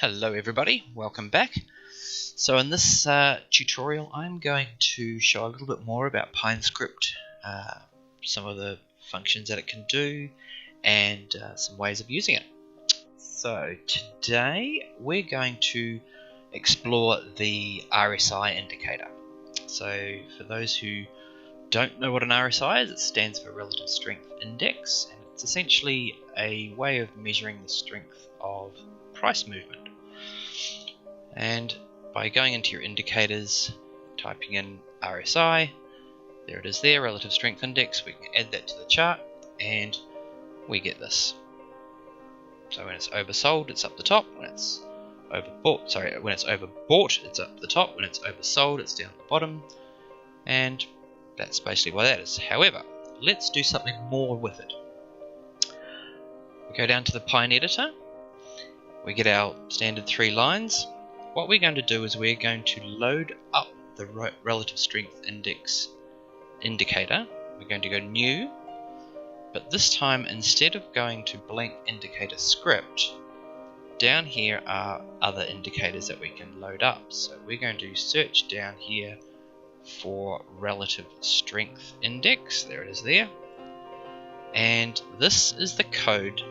Hello everybody, welcome back. So in this tutorial I'm going to show a little bit more about Pinescript, some of the functions that it can do, and some ways of using it. So today we're going to explore the RSI indicator. So for those who don't know what an RSI is, it stands for Relative Strength Index, and it's essentially a way of measuring the strength of price movement. And by going into your indicators, typing in RSI, there it is there, Relative Strength Index, we can add that to the chart and we get this. So when it's oversold, it's up the top. When it's overbought, it's up the top. When it's oversold, it's down at the bottom. And that's basically what that is. However, let's do something more with it. We go down to the Pine editor. We get our standard 3 lines. What we're going to do is we're going to load up the Relative Strength Index indicator. We're going to go New, but this time instead of going to blank indicator script, down here are other indicators that we can load up. So we're going to search down here for Relative Strength Index. There it is there. And this is the code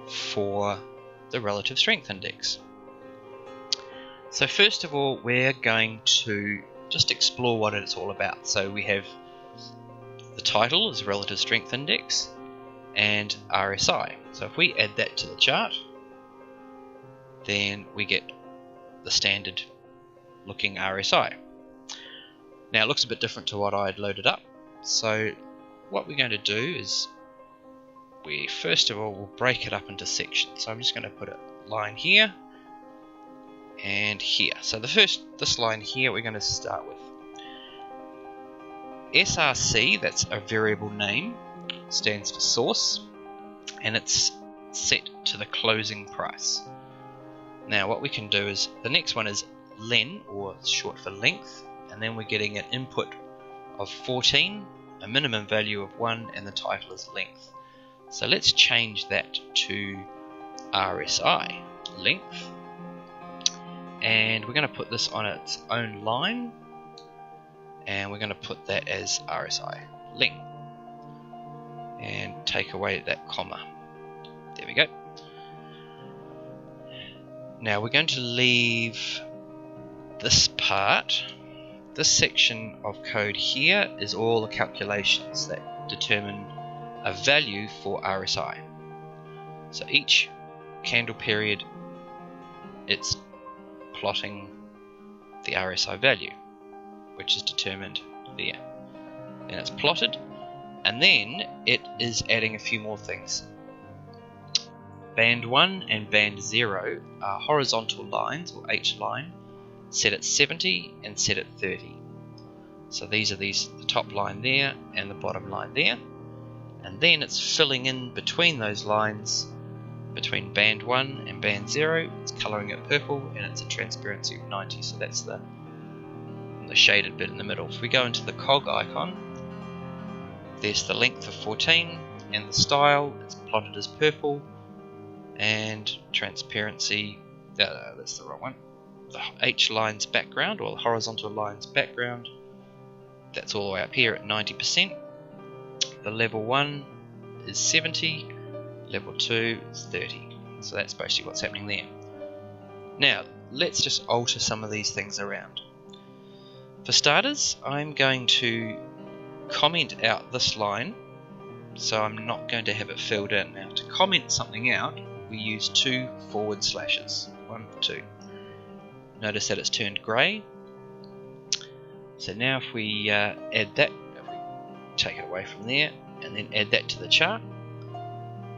for the Relative Strength Index. So first of all, we're going to just explore what it's all about. So we have the title is Relative Strength Index and RSI. So if we add that to the chart, then we get the standard looking RSI. Now it looks a bit different to what I had loaded up. So what we're going to do is we first of all will break it up into sections. So I'm just going to put a line here and here. So this line here we're going to start with. SRC, that's a variable name, stands for source, and it's set to the closing price. Now what we can do is, the next one is len, or short for length, and then we're getting an input of 14, a minimum value of 1, and the title is length. So let's change that to RSI, length. And we're going to put this on its own line, and we're going to put that as RSI length, and take away that comma. There we go. Now we're going to leave this part. This section of code here is all the calculations that determine a value for RSI. So each candle period, it's plotting the RSI value, which is determined there. And it's plotted, and then it is adding a few more things. Band 1 and band 0 are horizontal lines, or H line, set at 70 and set at 30. So these are the top line there and the bottom line there. And then it's filling in between those lines, between band 1 and band 0, it's colouring it purple, and it's a transparency of 90, so that's the shaded bit in the middle. If we go into the cog icon, there's the length of 14, and the style, it's plotted as purple, and transparency, that's the wrong one, the H line's background, or the horizontal line's background, that's all the way up here at 90%. The level 1 is 70, level 2 is 30. So that's basically what's happening there. Now, let's just alter some of these things around. For starters, I'm going to comment out this line, so I'm not going to have it filled in. Now, to comment something out, we use 2 forward slashes. 1, 2. Notice that it's turned grey. So now if we add that, take it away from there and then add that to the chart,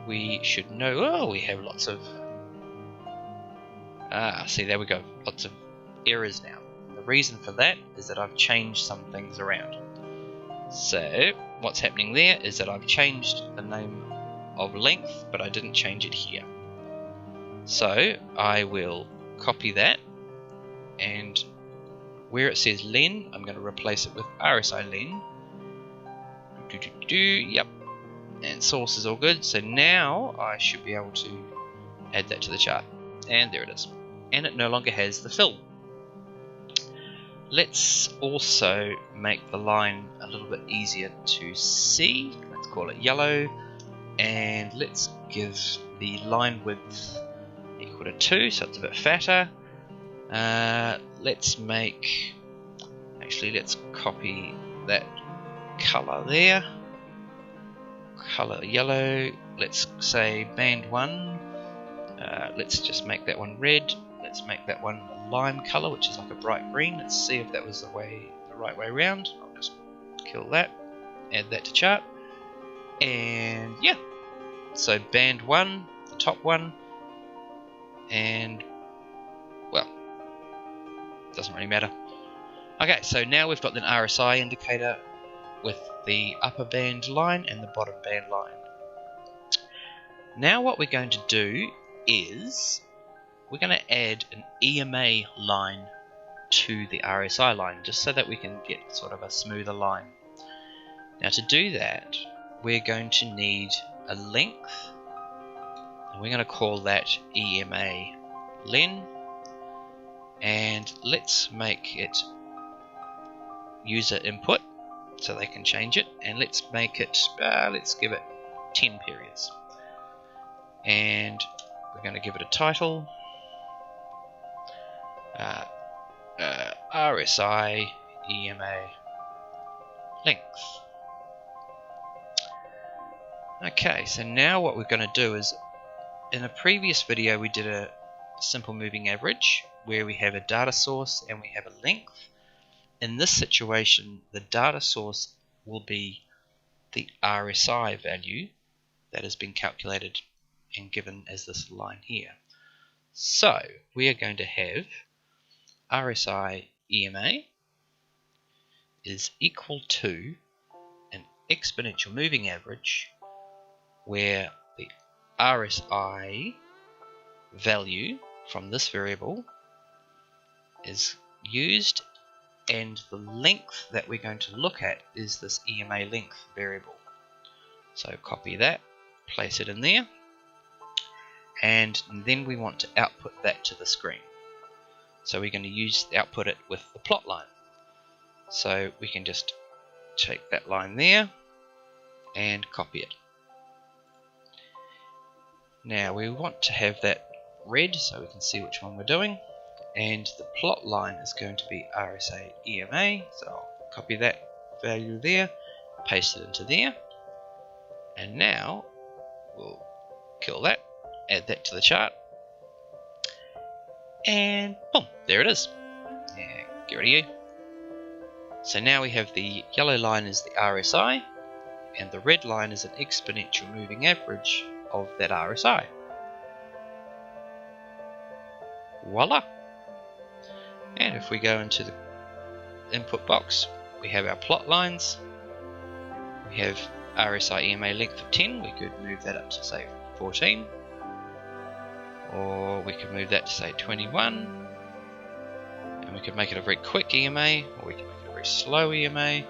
we should know, we have lots of see, there we go, lots of errors now. And the reason for that is that I've changed some things around. So what's happening there is that I've changed the name of length, but I didn't change it here. So I will copy that, and where it says len, I'm going to replace it with RSI len. Yep, and source is all good. So now I should be able to add that to the chart, and there it is. and it no longer has the fill. Let's also make the line a little bit easier to see. Let's call it yellow, and let's give the line width equal to 2, so it's a bit fatter. Let's copy that color there, color yellow. Let's say band 1. Let's just make that one red. Let's make that one a lime color, which is like a bright green. Let's see if that was the right way around. I'll just kill that, add that to chart, and yeah. So band 1, the top one, and well, doesn't really matter. Okay, so now we've got an RSI indicator with the upper band line and the bottom band line. Now what we're going to do is we're going to add an EMA line to the RSI line, just so that we can get sort of a smoother line. Now to do that, we're going to need a length, and we're going to call that EMA len, and let's make it user input so they can change it, and let's make it, let's give it 10 periods, and we're going to give it a title, RSI EMA length. Okay, so now what we're going to do is, in a previous video we did a simple moving average where we have a data source and we have a length. In this situation, the data source will be the RSI value that has been calculated and given as this line here. So we are going to have RSI EMA is equal to an exponential moving average, where the RSI value from this variable is used, and the length that we're going to look at is this EMA length variable. So copy that, place it in there, and then we want to output that to the screen. So we're going to output it with the plot line. So we can just take that line there and copy it. Now we want to have that red so we can see which one we're doing, and the plot line is going to be RSA EMA, so I'll copy that value there, paste it into there, and now we'll kill that, add that to the chart, and boom, there it is. Yeah, get rid of you. So now we have the yellow line is the RSI, and the red line is an exponential moving average of that RSI. Voila! And if we go into the input box, we have our plot lines. We have RSI EMA length of 10. We could move that up to say 14, or we could move that to say 21, and we could make it a very quick EMA, or we could make it a very slow EMA.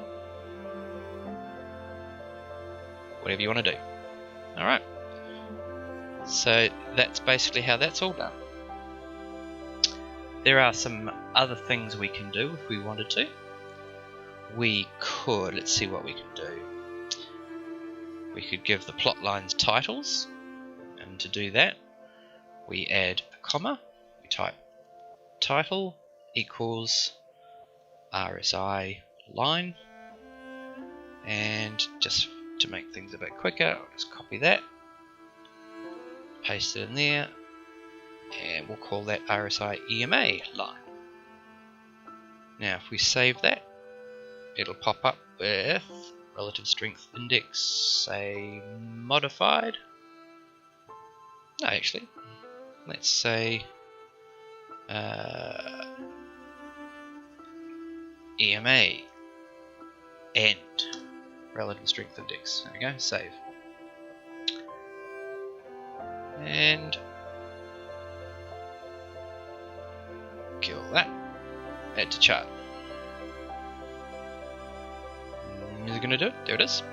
Whatever you want to do. Alright, so that's basically how that's all done. There are some other things we can do if we wanted to. We could, let's see what we can do. We could give the plot lines titles, and to do that we add a comma, we type title equals RSI line, and just to make things a bit quicker, I'll just copy that, paste it in there, and we'll call that RSI EMA line. Now if we save that, it'll pop up with relative strength index, say modified. No, actually, let's say EMA and relative strength index. There we go, save. And kill that, add to chart. Is it going to do it? There it is.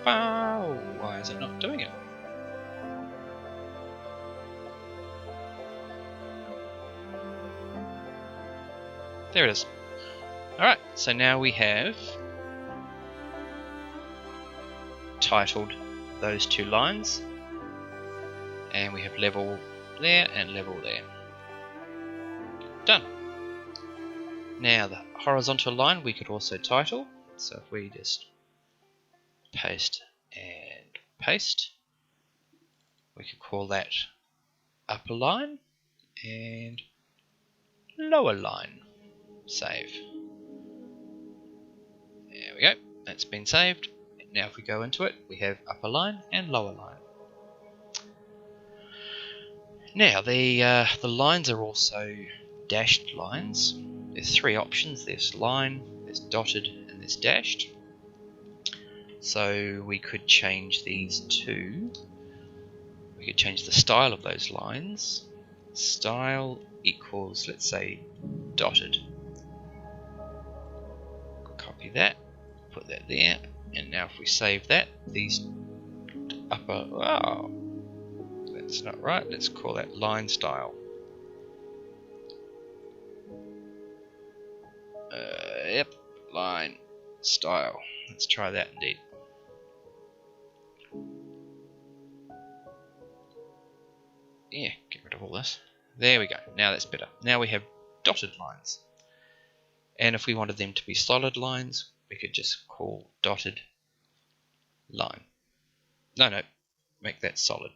Why is it not doing it? There it is. Alright, so now we have titled those two lines, and we have level there and level there. Done. Now the horizontal line we could also title, so if we just paste and paste, we could call that upper line and lower line. Save. There we go, that's been saved. Now if we go into it, we have upper line and lower line. Now the lines are also dashed lines. There's three options. There's line, there's dotted, and there's dashed. So we could change these two. We could change the style of those lines. Style equals, let's say, dotted. Copy that, put that there, and now if we save that, these upper, oh, that's not right, let's call that line style. Yep, line style. Let's try that indeed. Yeah, get rid of all this. There we go, now that's better. Now we have dotted lines. And if we wanted them to be solid lines, we could just call dotted line. No, make that solid.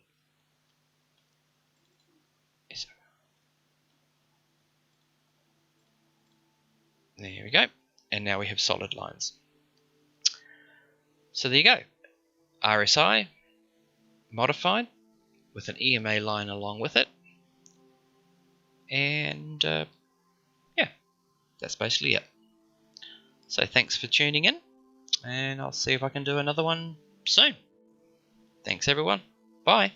Yes. There we go. And now we have solid lines. So there you go. RSI modified with an EMA line along with it. And yeah, that's basically it. So thanks for tuning in, and I'll see if I can do another one soon. Thanks everyone. Bye.